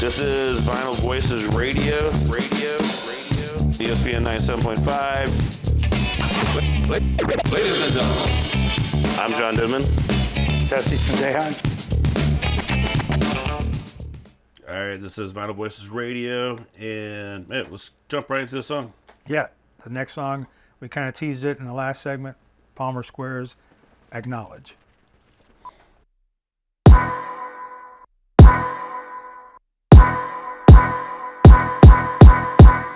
This is Vinyl Voices Radio. ESPN 97.5. Ladies and gentlemen, I'm John Goodman. Dusty Sandehan. All right, this is Vinyl Voices Radio, and man, let's jump right into the song. Yeah, the next song, we kind of teased it in the last segment, Palmer Square's Acknowledge.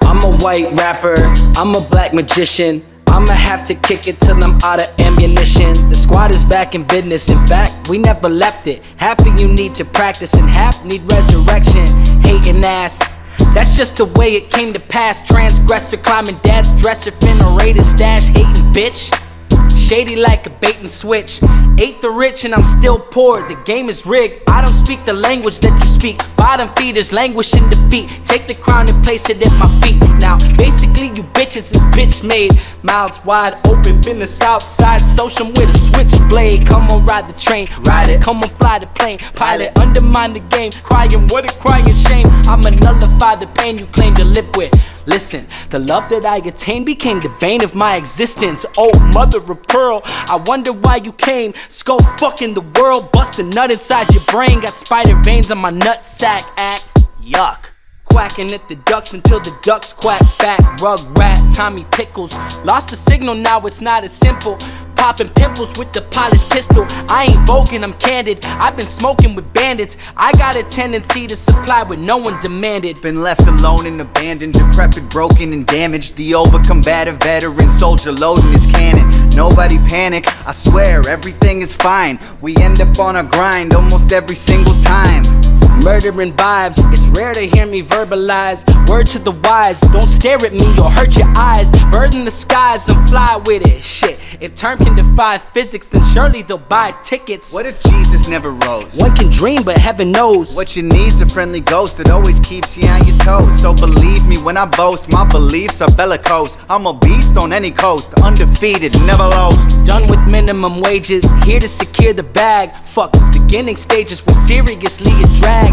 I'm a white rapper, I'm a black magician. I'ma have to kick it till I'm out of ammunition. The squad is back in business. In fact, we never left it. Half of you need to practice and half need resurrection. Hating ass, that's just the way it came to pass. Transgressor climbing dad's dresser, finna raid his stash. Hating bitch, shady like a bait and switch. Ate the rich and I'm still poor. The game is rigged. I don't speak the language that you speak. Bottom feeders languish in defeat. Take the crown and place it at my feet. Now basically you bitches is bitch made. Mouths wide open, been the south side. Social with a switchblade. Come on, ride the train, ride it. Come on, fly the plane. Pilot, undermine the game. Crying, what a crying shame. I'ma nullify the pain you claim to live with. Listen, the love that I attained became the bane of my existence. Oh, mother of pearl, I wonder why you came. Skull fucking the world, bust a nut inside your brain. Got spider veins on my nutsack, act yuck. Quacking at the ducks until the ducks quack back. Rug rat, Tommy Pickles. Lost the signal, now it's not as simple. Popping pimples with the polished pistol. I ain't voguing, I'm candid. I've been smoking with bandits. I got a tendency to supply what no one demanded. Been left alone and abandoned, decrepit, broken and damaged. The overcombative veteran soldier loading his cannon. Nobody panic, I swear everything is fine. We end up on a grind almost every single time. Murdering vibes, it's rare to hear me verbalize. Word to the wise, don't stare at me or hurt your eyes. Bird in the skies, I'm fly with it. Shit, if term can defy physics, then surely they'll buy tickets. What if Jesus never rose? One can dream, but heaven knows. What you need's a friendly ghost that always keeps you on your toes. So believe me when I boast, my beliefs are bellicose. I'm a beast on any coast, undefeated, never lost. Done with minimum wages, here to secure the bag. Fuck, beginning stages were seriously a drag.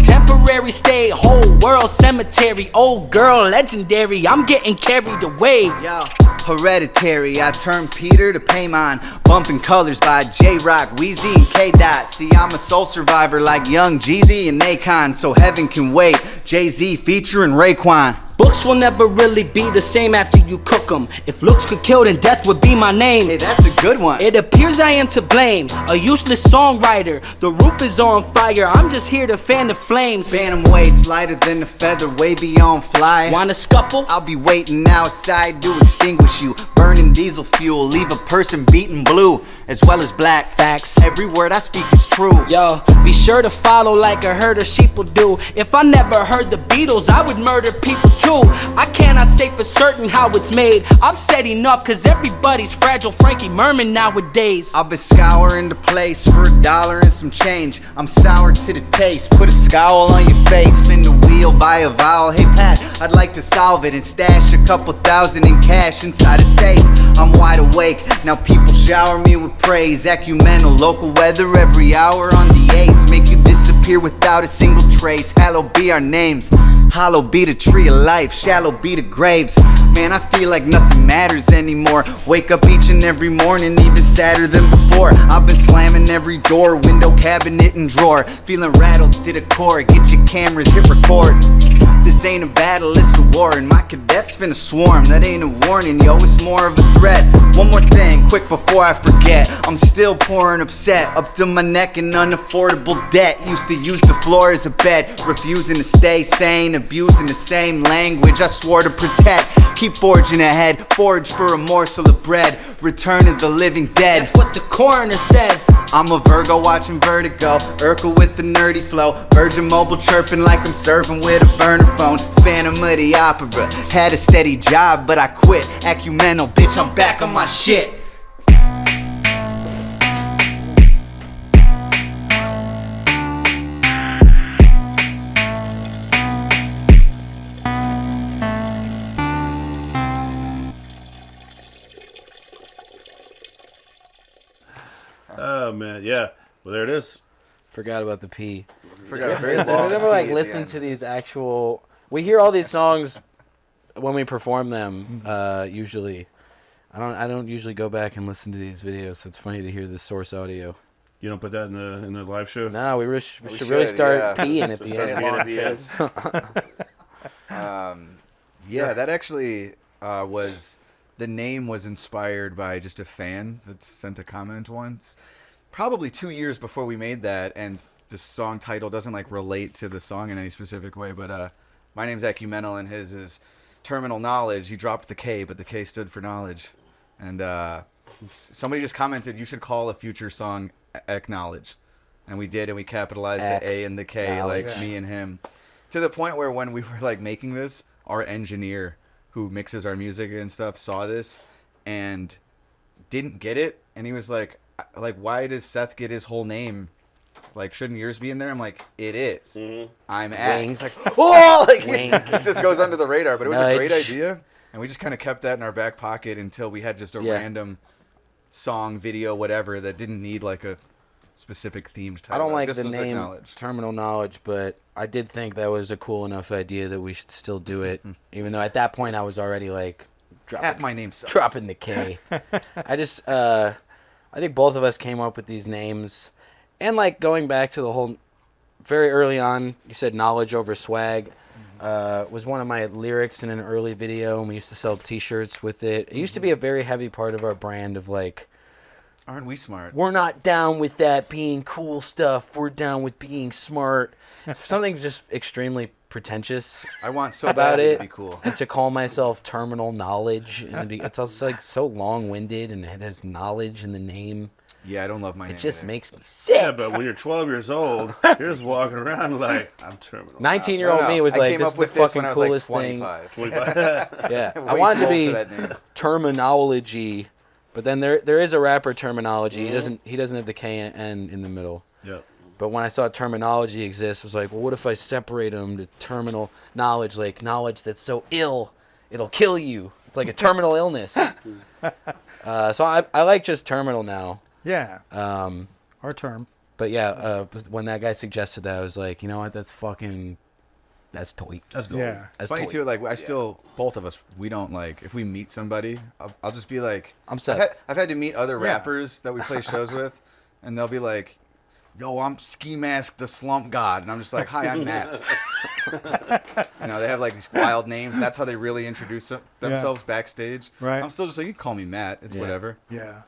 Temporary stay, whole world cemetery. Old girl, legendary, I'm getting carried away. Yo, hereditary, I turned Peter to Paimon. Bumping colors by J-Rock, Weezy and K-Dot. See, I'm a soul survivor like Young Jeezy and Akon. So heaven can wait, Jay-Z featuring Raekwon. Books will never really be the same after you cook them. If looks could kill, then death would be my name. Hey, that's a good one. It appears I am to blame, a useless songwriter. The roof is on fire, I'm just here to fan the flames. Phantom weights lighter than a feather, way beyond fly. Wanna scuffle? I'll be waiting outside to extinguish you. Burning diesel fuel, leave a person beaten blue, as well as black. Facts. Every word I speak is true. Yo, be sure to follow like a herd of sheep will do. If I never heard the Beatles, I would murder people too. I cannot say for certain how it's made. I've said enough cause everybody's fragile Frankie Merman nowadays. I've been scouring the place for $1 and some change. I'm sour to the taste, put a scowl on your face. Spin the wheel, buy a vowel. Hey Pat, I'd like to solve it and stash a couple thousand in cash inside a safe. I'm wide awake, now people shower me with praise. Ecumenal, local weather every hour on the 8s. Make you disappear without a single trace. Hallowed be our names, hollow be the tree of life, shallow be the graves. Man, I feel like nothing matters anymore. Wake up each and every morning, even sadder than before. I've been slamming every door, window, cabinet, and drawer. Feeling rattled to the core, get your cameras, hit record. This ain't a battle, it's a war, and my cadets finna swarm. That ain't a warning, yo, it's more of a threat. One more thing, quick before I forget. I'm still pouring upset, up to my neck in unaffordable debt. Used to use the floor as a bed, refusing to stay sane, abusing the same language I swore to protect. Keep forging ahead, forage for a morsel of bread. Return of the living dead. That's what the coroner said. I'm a Virgo watching Vertigo, Urkel with the nerdy flow, Virgin Mobile chirping like I'm surfing with a burner phone. Phantom of the Opera, had a steady job but I quit. Ecumenal, bitch, I'm back on my shit. Oh man, yeah. Well, there it is. Forgot about the P. Forgot a very We long never P like at the listen end. to these actual. We hear all these songs when we perform them. Usually, I don't usually go back and listen to these videos. So it's funny to hear the source audio. You don't put that in the live show? No, we should should, really start yeah. peeing at the Start end. peeing at the end. Yeah, that actually was the name was inspired by just a fan that sent a comment once, probably 2 years before we made that, and the song title doesn't like relate to the song in any specific way. But my name's Ecumenal, and his is Terminal Knowledge. He dropped the K, but the K stood for knowledge, and somebody just commented you should call a future song Acknowledge, and we did, and we capitalized the A and the K, like me and him, to the point where when we were like making this, our engineer who mixes our music and stuff saw this and didn't get it, and he was like why does Seth get his whole name? Like, shouldn't yours be in there? I'm like, it is. I'm at. Wink. He's like, oh, like Wink. it just goes under the radar. But it was a great Nudge. idea, and we just kind of kept that in our back pocket until we had just a random song, video, whatever that didn't need like a specific themed title. I don't like This the was name Acknowledged. Terminal Knowledge, but I did think that was a cool enough idea that we should still do it. Even though at that point I was already like Half my name sucks. dropping the K. I just I think both of us came up with these names, and like going back to the whole very early on, you said knowledge over swag. Was one of my lyrics in an early video, and we used to sell T-shirts with it. It used to be a very heavy part of our brand of like, Aren't we smart? we're not down with that being cool stuff. We're down with being smart. It's something just extremely pretentious I want so about badly it. to be cool. And to call myself Terminal Knowledge, and it's also like so long-winded, and it has knowledge in the name. Yeah, I don't love my name. It just either. makes me sick. Yeah, but when you're 12 years old, you're just walking around like, I'm terminal. 19-year-old me was I like, came this up is the with this fucking when I was like coolest thing. 25. 25. Yeah, I Way wanted too to old be for that name. terminology, but then there is a rapper terminology. Mm-hmm. He doesn't have the K and N in the middle. Yep. But when I saw terminology exist, I was like, well, what if I separate them to terminal knowledge, like knowledge that's so ill, it'll kill you. It's like a terminal illness. So I like just terminal now. Yeah, Um, our term. but yeah, when that guy suggested that, I was like, you know what, that's toy. That's gold. Yeah, It's funny too. Like I still, both of us, we don't like if we meet somebody. I'll just be like, I'm Seth. I've had to meet other Yeah. rappers that we play shows with, and they'll be like, "Yo, I'm Ski Mask, the Slump God," and I'm just like, "Hi, I'm Matt." You know, they have like these wild names. And that's how they really introduce themselves backstage. Right. I'm still just like, you can call me Matt. It's Yeah. whatever. yeah.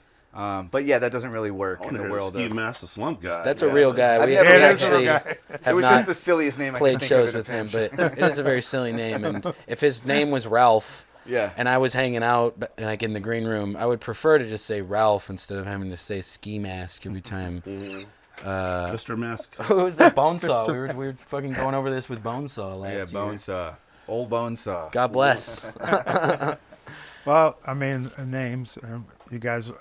But yeah, that doesn't really work I in want to the hear world Steve of. Master Slump Guy. That's a real guy. I've We never we met him. actually Guy. It have was not just the silliest name I played could think shows of with him, pitch. but it is a very silly name. And if his name was Ralph, Yeah. and I was hanging out like in the green room, I would prefer to just say Ralph instead of having to say Ski Mask every time. Mr. Mask. Who was that? Bonesaw. We were fucking going over this with Bonesaw last Yeah, year. Bonesaw. Old Bonesaw. God bless. Well, I mean, names. You guys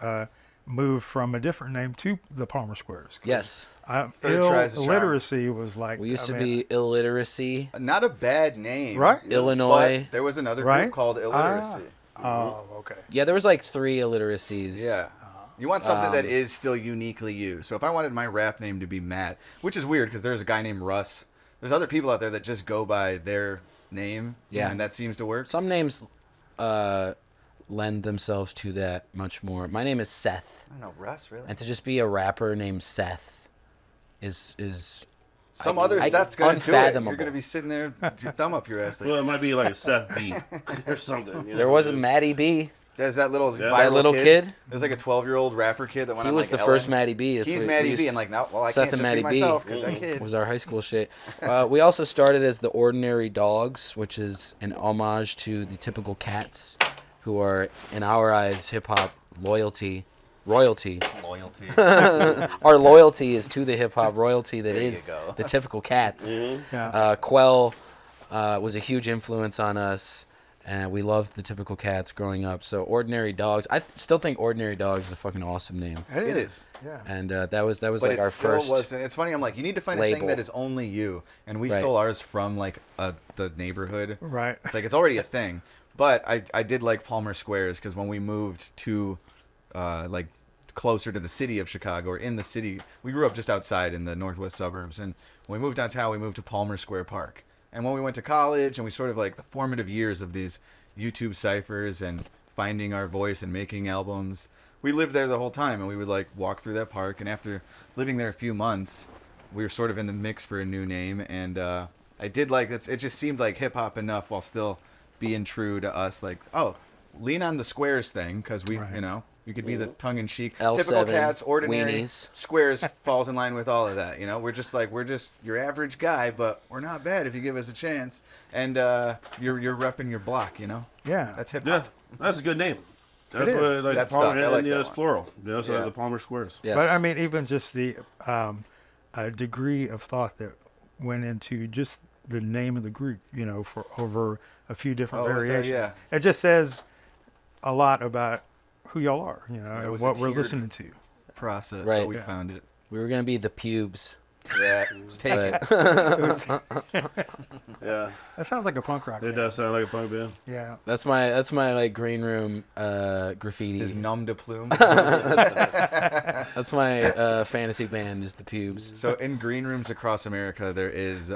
moved from a different name to the Palmer Squares. Yes. Third tries the charm. Illiteracy was like. We used I to mean, be illiteracy. Not a bad name. Right? Illinois. But there was another Right? group called Illiteracy. Oh, okay. Yeah, there was like 3 illiteracies. Yeah. You want something that is still uniquely you. So if I wanted my rap name to be Matt, which is weird because there's a guy named Russ. There's other people out there that just go by their name. Yeah. And that seems to work. Some names lend themselves to that much more. My name is Seth, I don't know, Russ, really? and to just be a rapper named Seth is Some other Seth's going to do it. unfathomable. You're going to be sitting there with your thumb up your ass. Like, Well, it might be like Seth B or something. You know, There was a just- Matty B. there's that little viral That little kid? There's like a 12-year-old rapper kid that went He on was like the Ellen. first Matty B. That's He's what we Matty used B. to- And like, now, well, I Seth can't and just be Matty B. myself because that kid. was our high school shit. We also started as the Ordinary Dogs, which is an homage to the typical cats, who are, in our eyes, hip hop royalty. Loyalty. Our loyalty is to the hip hop royalty that There you is go. the typical cats. Yeah. Quell was a huge influence on us, and we loved the typical cats growing up. So Ordinary Dogs, I still think Ordinary Dogs is a fucking awesome name. It is. Yeah. And that was But like it our still first. wasn't. It's funny. I'm like, you need to find a thing label. that is only you. And we Right. stole ours from like the neighborhood. Right. It's like it's already a thing. But I did like Palmer Squares because when we moved to like closer to the city of Chicago, or in the city. We grew up just outside in the northwest suburbs, and when we moved downtown, we moved to Palmer Square Park. And when we went to college, and we sort of like the formative years of these YouTube ciphers and finding our voice and making albums, we lived there the whole time, and we would like walk through that park. And after living there a few months, we were sort of in the mix for a new name, and I did like it. It just seemed like hip hop enough while still being true to us. Like, oh, lean on the squares thing, because we, Right. you know, we could be the tongue-in-cheek, L7, typical cats, ordinary weenies. squares falls in line with all of that. You know, we're just your average guy, but we're not bad if you give us a chance. And you're repping your block. You know, Yeah. that's hip Yeah, hop. that's a good name. That's is. what like That's Palmer, tough. I like and that it's one. plural. So Yeah. the Palmer Squares. Yes. But I mean, even just the degree of thought that went into just the name of the group, you know, for over a few different Oh, is that- variations. yeah. It just says a lot about who y'all are, you know, It and was what a we're tiered listening to. Process, Right. but we Yeah. found it. We were gonna be the pubes. Yeah, let's take it. But Yeah, That sounds like a punk rock it band. does sound like a punk band. Yeah. that's my like green room graffiti. Is numb de plume. That's my fantasy band is the pubes. So in green rooms across America, there is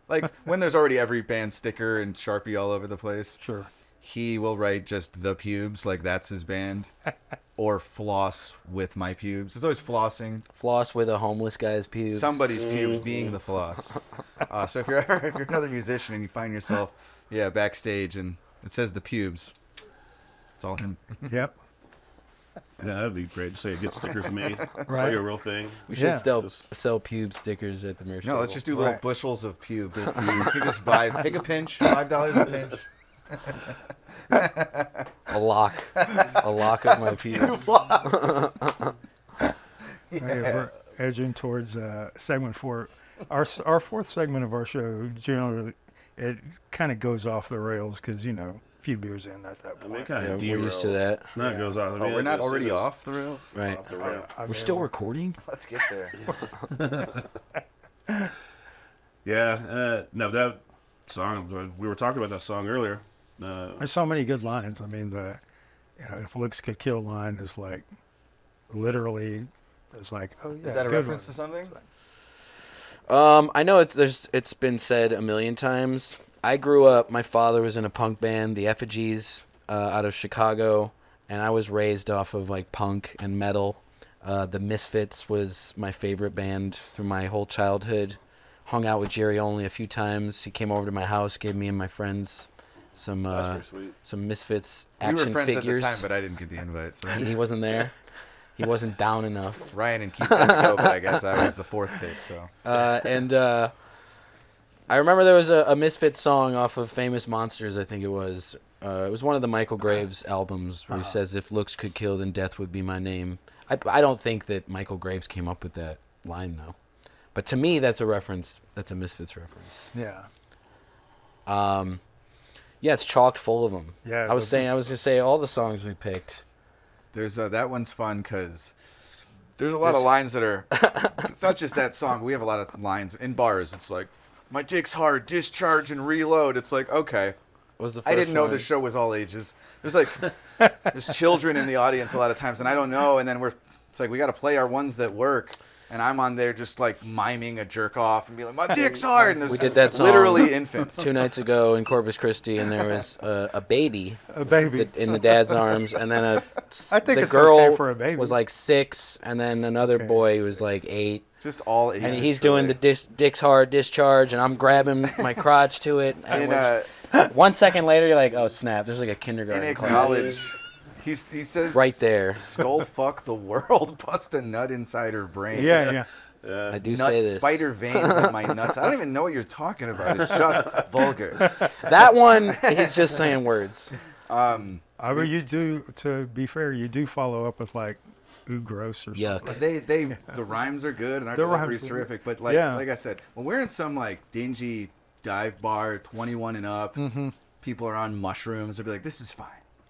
like when there's already every band sticker and Sharpie all over the place. Sure. He will write just the pubes, like that's his band, or floss with my pubes. It's always flossing. Floss with a homeless guy's pubes. Somebody's pubes being the floss. So if you're another musician and you find yourself backstage and it says the pubes, it's all him. Yep. Yeah, that'd be great to say get stickers made. Right. Like a real thing. We should Yeah. still sell pube stickers at the merch No, let's table. just do little Right. bushels of pube. You can just take a pinch, $5 a pinch. a lock of my pubes. Hey, we're edging towards segment 4. Our fourth segment of our show, generally, it kind of goes off the rails because, you know, a few beers in at that I mean, point. it kind Yeah, of we're used to that. No, it goes off. I Oh, mean, we're not it already goes off the rails? Right. off the rail. I We're mean, still recording? Let's get there. Yeah, no, that song. We were talking about that song earlier. There's so many good lines. I mean, if looks could kill line is like literally, it's like, oh yeah. Is that a good reference one. to something? I know it's been said a million times. I grew up. My father was in a punk band, the Effigies, out of Chicago, and I was raised off of like punk and metal. The Misfits was my favorite band through my whole childhood. Hung out with Jerry Only a few times. He came over to my house, gave me and my friends some That's pretty sweet. some Misfits We action were friends figures. at the time, but I didn't get the invite. So He wasn't there. He wasn't down enough. Ryan and Keith had to go, but I guess I was the fourth pick. So I remember there was a Misfits song off of Famous Monsters, I think it was. It was one of the Michael Graves albums where he says, "If looks could kill, then death would be my name." I don't think that Michael Graves came up with that line, though. But to me, that's a reference. That's a Misfits reference. Yeah. Yeah, it's chocked full of them. Yeah, I was going to say all the songs we picked. there's that one's fun because there's a lot of lines that are. It's not just that song. We have a lot of lines in bars. It's like, my dick's hard, discharge and reload. It's like, okay. What was the I first didn't know one? the show was all ages. There's like, there's children in the audience a lot of times, and I don't know. And then it's like we got to play our ones that work, and I'm on there just like miming a jerk off and be like, my dick's hard. And there's We did that song literally infants. 2 nights ago in Corpus Christi, and there was a baby A baby. in the dad's arms, and then I think the it's girl okay for a baby. was like 6, and then another Okay. boy was like 8, Just all ages. and he's doing the dick's hard discharge, and I'm grabbing my crotch to it. And In, 1 second later, you're like, oh snap! There's like a in kindergarten class acknowledge, he says right there. skull fuck the world, bust a nut inside her brain. Yeah, yeah. I do Nuts, say this. spider veins in my nuts. I don't even know what you're talking about. It's just vulgar. That one, he's just saying words. I mean, you do. To be fair, you do follow up with like, "ooh, gross" or Yuck. The rhymes are good and our The delivery rhymes is are good. terrific. But like Yeah. like I said, when we're in some like dingy dive bar, 21 and up, people are on mushrooms. They'll be like, "This is fine.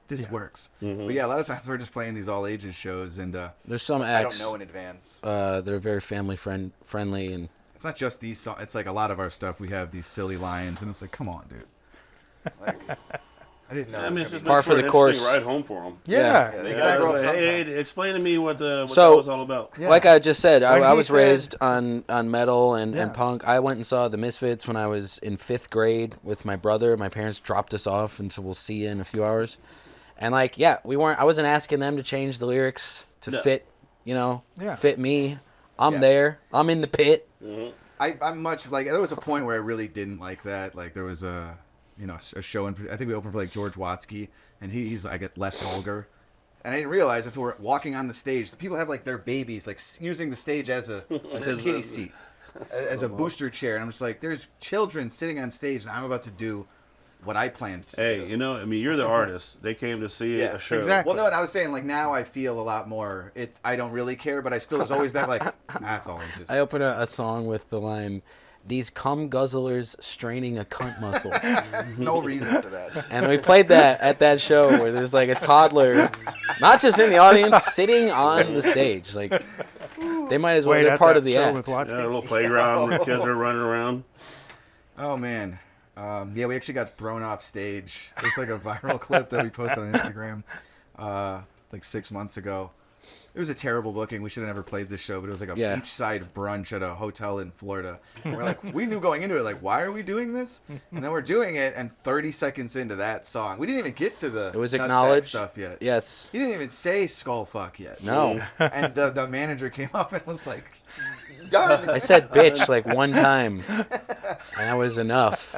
This works." But yeah, a lot of times we're just playing these all ages shows, and There's some I acts don't know in advance. that are very family friendly, and It's not just these songs. It's like a lot of our stuff. We have these silly lines, and it's like, come on, dude. Like, I didn't know. I it mean, was it's just gonna Par par for for the course. ride home for them. Yeah. be- They Yeah, gotta I grow was up like, sometime. hey, explain to me what So- that was all about. Yeah. Like I just said, Like I he was said- raised on metal and Yeah. punk. I went and saw the Misfits when I was in 5th grade with my brother. My parents dropped us off and said, we'll see you in a few hours. And like, yeah, I wasn't asking them to change the lyrics to No. fit, Yeah. fit me. I'm Yeah. there. I'm in the pit. I'm much like there was a point where I really didn't like that. Like there was a show in I think we opened for like George Watsky, and he's I get less vulgar, and I didn't realize until we're walking on the stage, the people have like their babies like using the stage as a kiddie seat, as a booster chair, and I'm just like, there's children sitting on stage, and I'm about to do what I planned to do. Hey, you know, I mean, you're the artist. They came to see Yeah, a show. exactly. Well, no, and I was saying like now I feel a lot more. I don't really care, but I still there's always that like that's all. I just I open a song with the line, "These cum guzzlers straining a cunt muscle." there's no reason for that. And we played that at that show where there's like a toddler, not just in the audience, sitting on the stage. Like, they might as well, Wait, they're at part that of the show act. with Yeah, Watsky? a little playground where kids are running around. Oh man, yeah, we actually got thrown off stage. It's like a viral clip that we posted on Instagram, like 6 months ago. It was a terrible booking. We should have never played this show, but it was like a Yeah. beachside brunch at a hotel in Florida. And we're like, we knew going into it, like, why are we doing this? And then we're doing it, and 30 seconds into that song, we didn't even get to the It was nutsack acknowledged. stuff yet. Yes. He didn't even say skull fuck yet. No. And the manager came up and was like, done. I said bitch like one time, and that was enough.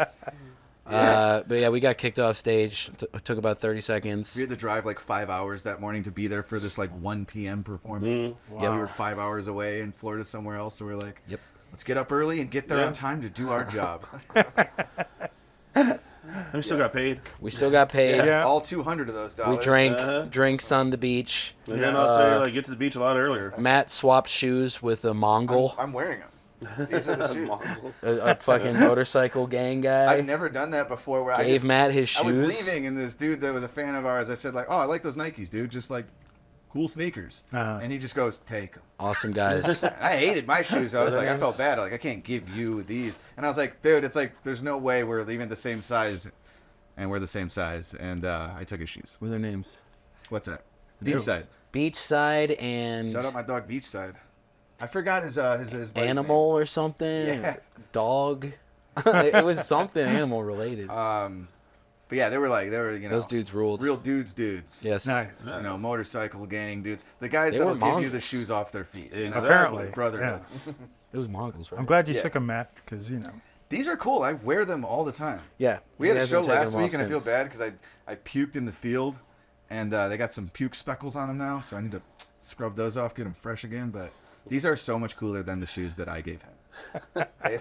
But yeah, we got kicked off stage. Took about 30 seconds. We had to drive like 5 hours that morning to be there for this like 1 p.m. performance. Yeah, we were 5 hours away in Florida somewhere else, so we're like, Yep. let's get up early and get there on time to do our job. And we still got paid. We still got paid. Yeah. All 200 of those dollars. We drank Uh-huh. drinks on the beach. And then also, you like, get to the beach a lot earlier. Matt swapped shoes with a Mongol, I'm wearing them. These are the shoes. a fucking motorcycle gang guy. I've never done that before. Where Gave Matt his I was shoes. leaving, and this dude that was a fan of ours, I said like, "Oh, I like those Nikes, dude. Just like cool sneakers." Uh-huh. And he just goes, "Take them." Awesome guys. And I hated my shoes. I was What are like, their I felt names? bad. Like I can't give you these. And I was like, dude, it's like there's no way we're leaving the same size, and we're the same size. And I took his shoes. What are their names? What's that? Beachside. Beachside and Shout out my dog Beachside. I forgot his buddy's Animal or something. Yeah. Dog. It was something animal related. name. But yeah, they were Those dudes ruled. real dudes. Yes. Nice. Motorcycle gang dudes. The guys They that'll were give you Mongols. the shoes off their feet. you know? Exactly. Apparently. Brotherhood. It was Mongols, right? I'm glad you Yeah. took them, Matt, because, These are cool. I wear them all the time. Yeah. We had a He show hasn't taken last them off week, and I feel since. bad because I puked in the field, and they got some puke speckles on them now, so I need to scrub those off, get them fresh again. But these are so much cooler than the shoes that I gave him.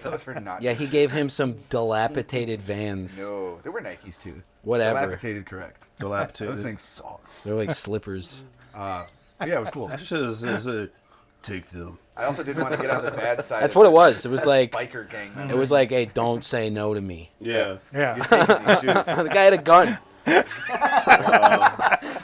Those were not. Yeah, he gave him some dilapidated Vans. No, they were Nikes too. Whatever. Dilapidated, correct. Dilapidated. Those things suck. They're like slippers. But yeah, it was cool. That shit is take them. I also didn't want to get on the bad side. That's of what it this was. It was like biker gang. it was like, hey, don't say no to me. Yeah. Yeah. You're taking these shoes. The guy had a gun.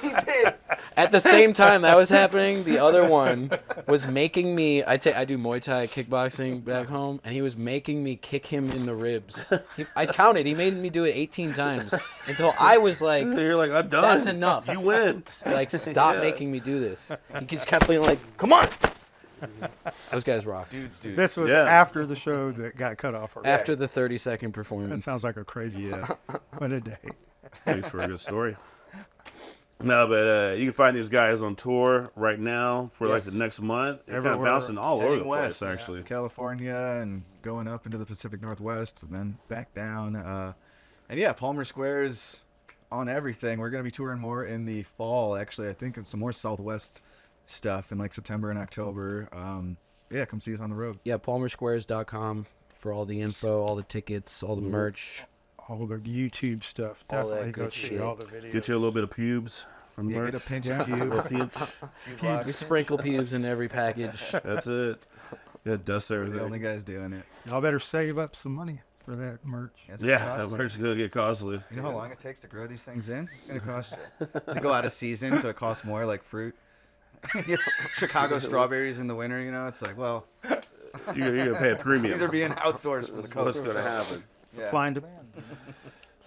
He did. At the same time that was happening, the other one was making me. I do Muay Thai kickboxing back home, and he was making me kick him in the ribs. I counted. He made me do it 18 times until I was like, You're like, I'm done. "That's enough. You win. Like, stop making me do this." He just kept being like, "Come on." Those guys rock. Dudes. This was Yeah. after the show that got cut off. Already. After the 30-second That performance. sounds like a crazy, what a day. Thanks for a good story. No, but you can find these guys on tour right now for like Yes. the next month. They're kind of Everywhere. bouncing all over Heading the west, place, actually. California, and going up into the Pacific Northwest, and then back down. And yeah, Palmer Square's on everything. We're gonna be touring more in the fall. Actually, I think of some more Southwest stuff in like September and October. Yeah, come see us on the road. Yeah, palmersquares.com for all the info, all the tickets, all the merch. All the YouTube stuff. All that Definitely go good see shit. all the videos. Get you a little bit of pubes from the Yeah, merch. get a pinch Yeah. of A little cube. pinch. few blocks. We sprinkle pubes in every package. That's it. Yeah, dust We're the only everything. guys doing it. Y'all better save up some money for that merch. That's what it Yeah, costs that you. merch is gonna get costly. You know how long it takes to grow these things in? It's gonna cost you. They go out of season, so it costs more, like fruit. It's Chicago strawberries in the winter, you know. It's like, well, You're gonna pay a premium. these are being outsourced from the coast. What's gonna happen? Yeah. Supply and demand.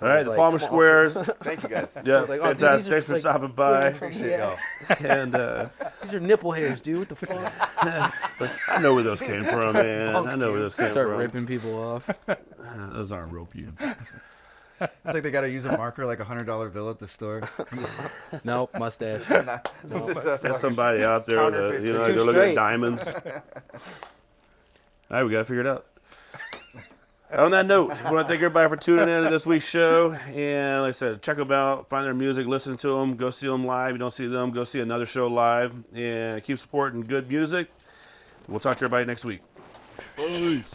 All right, was the like, Palmer come on. Squares. Thank you guys. Yeah, like, oh, dude, fantastic. these are Thanks for like- stopping by. Appreciate y'all. And These are nipple hairs, dude. What the fuck? I know where those came from, man. I know where those came Start from. ripping people off. Those aren't real pubes. It's like they got to use a marker like $100 bill at the store. Nope, mustache. There's somebody out there with Counterfeit a, you know, picture. they're looking at Straight. diamonds. All right, we got to figure it out. On that note, I want to thank everybody for tuning in to this week's show. And like I said, check them out, find their music, listen to them, go see them live. You don't see them, go see another show live. And keep supporting good music. We'll talk to everybody next week. Peace.